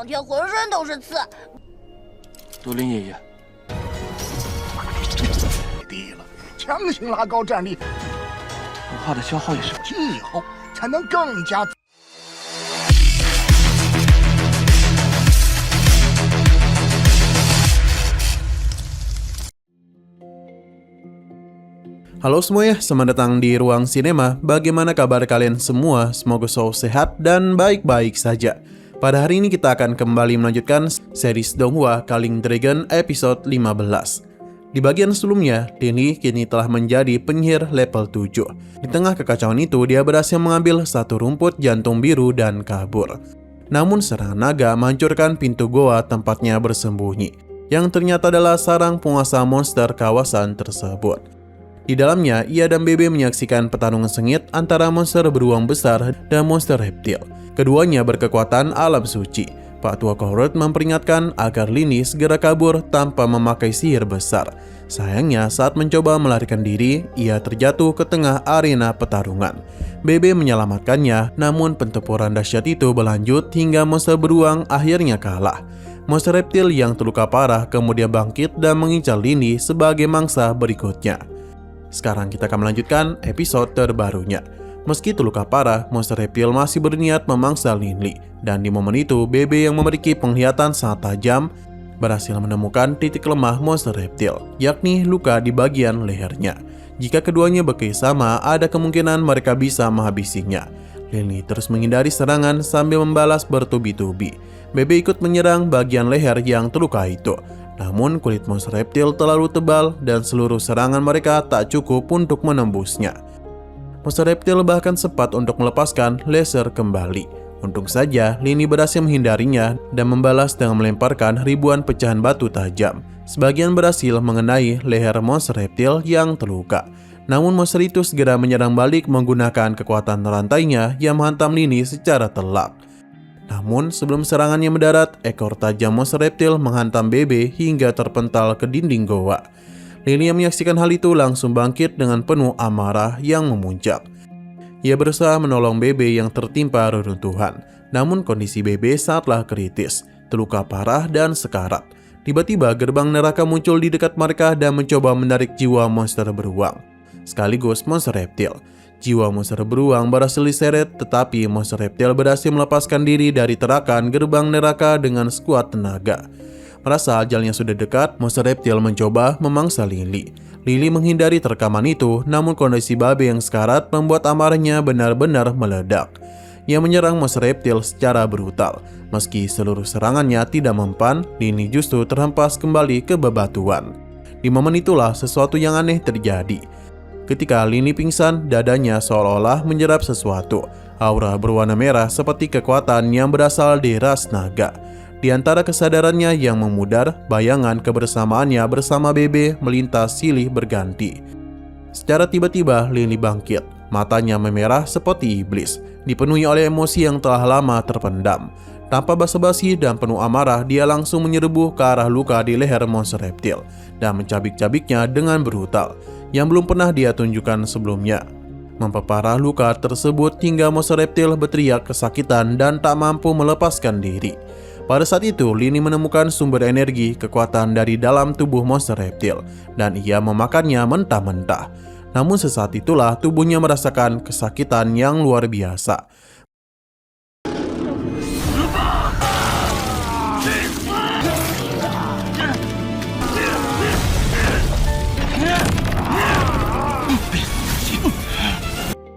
2天浑身都是刺。多林爷爷，低了，强行拉高战力，文化的消耗也是。以后才能更加。Halo semuanya, selamat datang di Ruang Sinema. Bagaimana kabar kalian semua? Semoga selalu sehat dan baik-baik saja. Pada hari ini kita akan kembali melanjutkan series Donghua Calling Dragon episode 15. Di bagian sebelumnya, Lini kini telah menjadi penyihir level 7. Di tengah kekacauan itu, dia berhasil mengambil satu rumput jantung biru dan kabur. Namun serangan naga menghancurkan pintu goa tempatnya bersembunyi, yang ternyata adalah sarang penguasa monster kawasan tersebut. Di dalamnya, ia dan Bebe menyaksikan pertarungan sengit antara monster beruang besar dan monster reptil. Keduanya berkekuatan alam suci. Pak Tua Kohorot memperingatkan agar Lini segera kabur tanpa memakai sihir besar. Sayangnya, saat mencoba melarikan diri, ia terjatuh ke tengah arena pertarungan. Bebe menyelamatkannya, namun pertempuran dahsyat itu berlanjut hingga monster beruang akhirnya kalah. Monster reptil yang terluka parah kemudian bangkit dan mengincar Lini sebagai mangsa berikutnya. Sekarang kita akan melanjutkan episode terbarunya. Meski terluka parah, monster reptil masih berniat memangsa Lini. Dan di momen itu, Bebe yang memiliki penglihatan sangat tajam berhasil menemukan titik lemah monster reptil, yakni luka di bagian lehernya. Jika keduanya bekerjasama, ada kemungkinan mereka bisa menghabisinya. Lini terus menghindari serangan sambil membalas bertubi-tubi. Bebe ikut menyerang bagian leher yang terluka itu. Namun kulit monster reptil terlalu tebal dan seluruh serangan mereka tak cukup untuk menembusnya. Monster reptil bahkan sempat untuk melepaskan laser kembali. Untung saja Lini berhasil menghindarinya dan membalas dengan melemparkan ribuan pecahan batu tajam. Sebagian berhasil mengenai leher monster reptil yang terluka. Namun monster itu segera menyerang balik menggunakan kekuatan rantainya yang menghantam Lini secara telak. Namun sebelum serangannya mendarat, ekor tajam monster reptil menghantam Bebe hingga terpental ke dinding goa. Lini yang menyaksikan hal itu langsung bangkit dengan penuh amarah yang memuncak. Ia berusaha menolong Bebe yang tertimpa reruntuhan. Namun kondisi Bebe sangatlah kritis, terluka parah dan sekarat. Tiba-tiba gerbang neraka muncul di dekat mereka dan mencoba menarik jiwa monster beruang, sekaligus monster reptil. Jiwa monster beruang berhasil diseret, tetapi monster reptil berhasil melepaskan diri dari terakan gerbang neraka dengan sekuat tenaga. Merasa ajalnya sudah dekat, monster reptil mencoba memangsa Lili. Lili menghindari terkaman itu, namun kondisi Babe yang sekarat membuat amarahnya benar-benar meledak. Ia menyerang monster reptil secara brutal. Meski seluruh serangannya tidak mempan, Lili justru terhempas kembali ke bebatuan. Di momen itulah sesuatu yang aneh terjadi. Ketika Lini pingsan, dadanya seolah-olah menyerap sesuatu. Aura berwarna merah seperti kekuatan yang berasal dari ras naga. Di antara kesadarannya yang memudar, bayangan kebersamaannya bersama Bebe melintas silih berganti. Secara tiba-tiba Lini bangkit. Matanya memerah seperti iblis, dipenuhi oleh emosi yang telah lama terpendam. Tanpa basa-basi dan penuh amarah, dia langsung menyerbu ke arah luka di leher monster reptil dan mencabik-cabiknya dengan brutal, yang belum pernah dia tunjukkan sebelumnya. Memperparah luka tersebut hingga monster reptil berteriak kesakitan dan tak mampu melepaskan diri. Pada saat itu, Lini menemukan sumber energi kekuatan dari dalam tubuh monster reptil dan ia memakannya mentah-mentah. Namun sesaat itulah tubuhnya merasakan kesakitan yang luar biasa.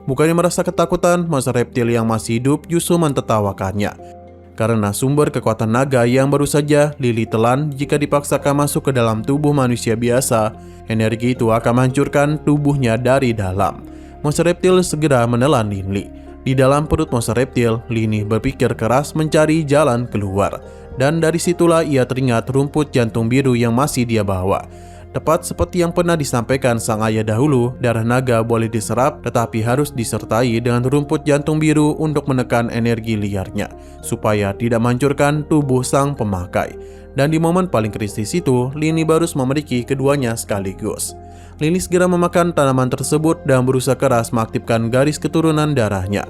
Bukannya merasa ketakutan, monster reptil yang masih hidup justru mentertawakannya. Karena sumber kekuatan naga yang baru saja Lili telan jika dipaksakan masuk ke dalam tubuh manusia biasa, energi itu akan menghancurkan tubuhnya dari dalam. Monster reptil segera menelan Lili. Di dalam perut monster reptil, Lini berpikir keras mencari jalan keluar. Dan dari situlah ia teringat rumput jantung biru yang masih dia bawa. Tepat seperti yang pernah disampaikan sang ayah dahulu, darah naga boleh diserap tetapi harus disertai dengan rumput jantung biru untuk menekan energi liarnya, supaya tidak menghancurkan tubuh sang pemakai. Dan di momen paling kritis itu, Lini baru memiliki keduanya sekaligus. Lini segera memakan tanaman tersebut dan berusaha keras mengaktifkan garis keturunan darahnya.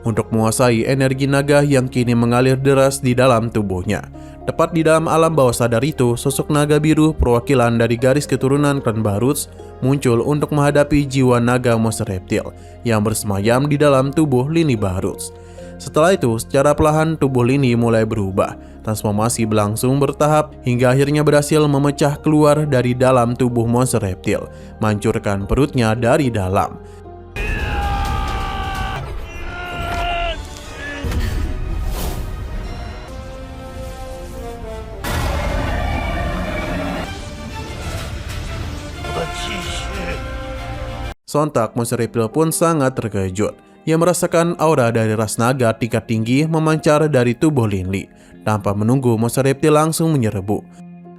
untuk menguasai energi naga yang kini mengalir deras di dalam tubuhnya. Tepat di dalam alam bawah sadar itu, sosok naga biru perwakilan dari garis keturunan klan Barutz muncul untuk menghadapi jiwa naga monster reptil yang bersemayam di dalam tubuh Lini Barutz. Setelah itu, secara perlahan tubuh Lini mulai berubah. Transformasi berlangsung bertahap hingga akhirnya berhasil memecah keluar dari dalam tubuh monster reptil, menghancurkan perutnya dari dalam. Sontak monster reptil pun sangat terkejut. Ia merasakan aura dari ras naga tingkat tinggi memancar dari tubuh Linli. Tanpa menunggu, monster reptil langsung menyerbu.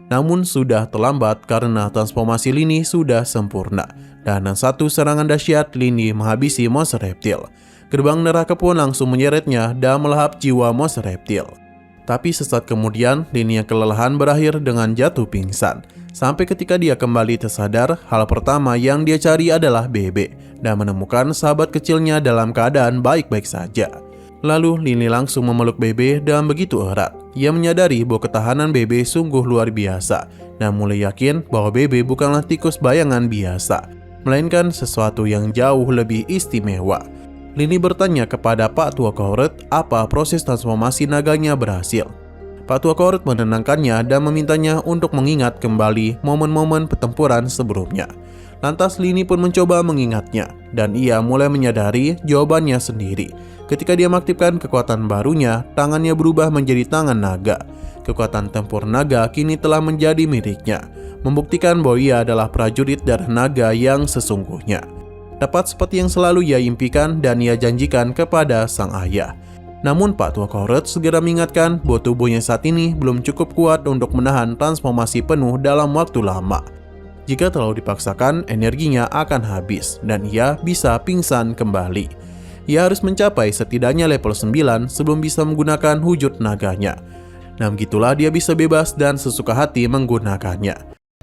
Namun sudah terlambat karena transformasi Lini sudah sempurna. Dan dengan satu serangan dahsyat, Lini menghabisi monster reptil. Gerbang neraka pun langsung menyeretnya dan melahap jiwa monster reptil. Tapi sesaat kemudian, Lini yang kelelahan berakhir dengan jatuh pingsan. Sampai ketika dia kembali tersadar, hal pertama yang dia cari adalah Bebe dan menemukan sahabat kecilnya dalam keadaan baik-baik saja. Lalu Lini langsung memeluk Bebe dan begitu erat. Ia menyadari bahwa ketahanan Bebe sungguh luar biasa dan mulai yakin bahwa Bebe bukanlah tikus bayangan biasa, melainkan sesuatu yang jauh lebih istimewa. Lini bertanya kepada Pak Tua Kohorot apa proses transformasi naganya berhasil. Pak Tua Kohorot menenangkannya dan memintanya untuk mengingat kembali momen-momen pertempuran sebelumnya. Lantas Lini pun mencoba mengingatnya, dan ia mulai menyadari jawabannya sendiri. Ketika dia mengaktifkan kekuatan barunya, tangannya berubah menjadi tangan naga. Kekuatan tempur naga kini telah menjadi miliknya, membuktikan bahwa ia adalah prajurit darah naga yang sesungguhnya. Tepat seperti yang selalu ia impikan dan ia janjikan kepada sang ayah. Namun Pak Tua Kohorot segera mengingatkan bahwa tubuhnya saat ini belum cukup kuat untuk menahan transformasi penuh dalam waktu lama. Jika terlalu dipaksakan, energinya akan habis dan ia bisa pingsan kembali. Ia harus mencapai setidaknya level 9 sebelum bisa menggunakan wujud naganya. Nah, begitulah dia bisa bebas dan sesuka hati menggunakannya.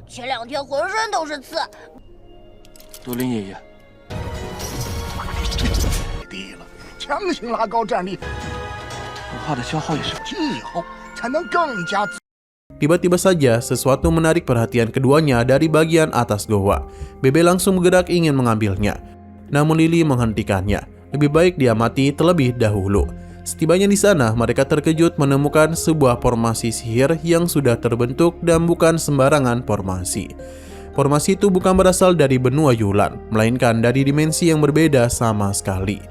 前2天浑身都是刺。 多林爷爷，低了，强行拉高战力，文化的消耗也是。今后才能更加。 Tiba-tiba saja sesuatu menarik perhatian keduanya dari bagian atas goa. Bebe langsung bergerak ingin mengambilnya. Namun Lili menghentikannya. Lebih baik dia mati terlebih dahulu. Setibanya di sana, mereka terkejut menemukan sebuah formasi sihir yang sudah terbentuk dan bukan sembarangan formasi. Formasi itu bukan berasal dari benua Yulan, melainkan dari dimensi yang berbeda sama sekali.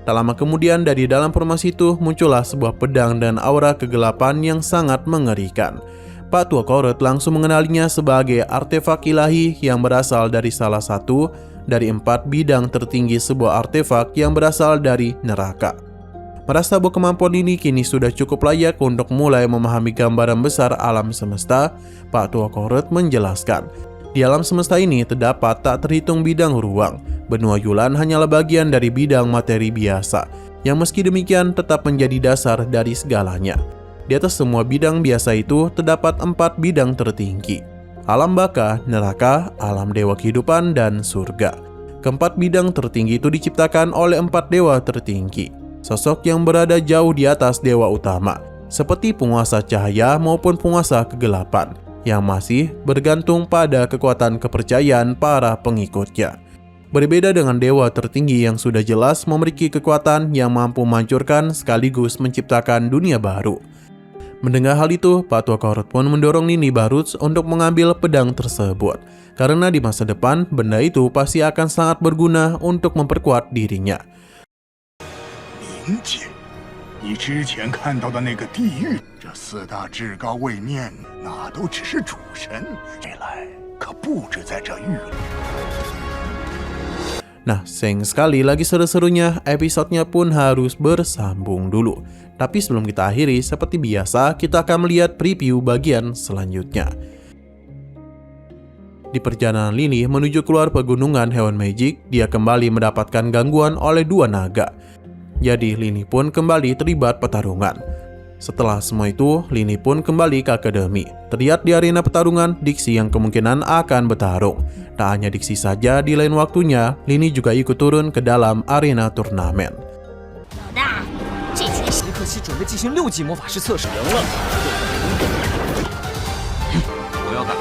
Tak lama kemudian dari dalam formasi itu muncullah sebuah pedang dan aura kegelapan yang sangat mengerikan. Pak Tua Kohorot langsung mengenalinya sebagai artefak ilahi yang berasal dari salah satu dari 4 bidang tertinggi sebuah artefak yang berasal dari neraka. Merasa bahwa kemampuan ini kini sudah cukup layak untuk mulai memahami gambaran besar alam semesta, Pak Tua Kohorot menjelaskan. Di alam semesta ini terdapat tak terhitung bidang ruang. Benua Yulan hanyalah bagian dari bidang materi biasa, yang meski demikian tetap menjadi dasar dari segalanya. Di atas semua bidang biasa itu terdapat 4 bidang tertinggi. Alam baka, neraka, alam dewa kehidupan, dan surga. Keempat bidang tertinggi itu diciptakan oleh 4 dewa tertinggi. Sosok yang berada jauh di atas dewa utama, seperti penguasa cahaya maupun penguasa kegelapan, yang masih bergantung pada kekuatan kepercayaan para pengikutnya. Berbeda dengan dewa tertinggi yang sudah jelas memiliki kekuatan yang mampu menghancurkan sekaligus menciptakan dunia baru. Mendengar hal itu, Pak Tua Kohorot pun mendorong Lini Barutz untuk mengambil pedang tersebut. Karena di masa depan, benda itu pasti akan sangat berguna untuk memperkuat dirinya. 冥界，你之前看到的那个地狱，这4大至高位面，那都只是主神，这来可不止在这狱里。 Nah, sayang sekali lagi seru-serunya, episodenya pun harus bersambung dulu. Tapi sebelum kita akhiri, seperti biasa, kita akan melihat preview bagian selanjutnya. Di perjalanan Lini menuju keluar pegunungan Heaven Magic, dia kembali mendapatkan gangguan oleh 2 naga. Jadi Lini pun kembali terlibat pertarungan. Setelah semua itu, Lini pun kembali ke akademi. Terlihat di arena pertarungan, Dixie yang kemungkinan akan bertarung. Tak hanya Dixie saja, di lain waktunya, Lini juga ikut turun ke dalam arena turnamen. 老大，克西准备进行6级魔法师测试。赢了，我要干。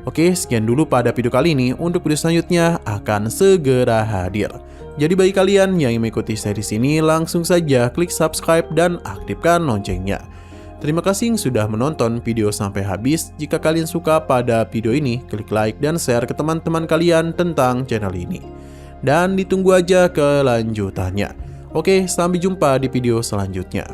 Oke, sekian dulu pada video kali ini. Untuk video selanjutnya akan segera hadir. Jadi bagi kalian yang ingin mengikuti series ini, langsung saja klik subscribe dan aktifkan loncengnya. Terima kasih yang sudah menonton video sampai habis. Jika kalian suka pada video ini, klik like dan share ke teman-teman kalian tentang channel ini. Dan ditunggu aja kelanjutannya. Oke, sampai jumpa di video selanjutnya.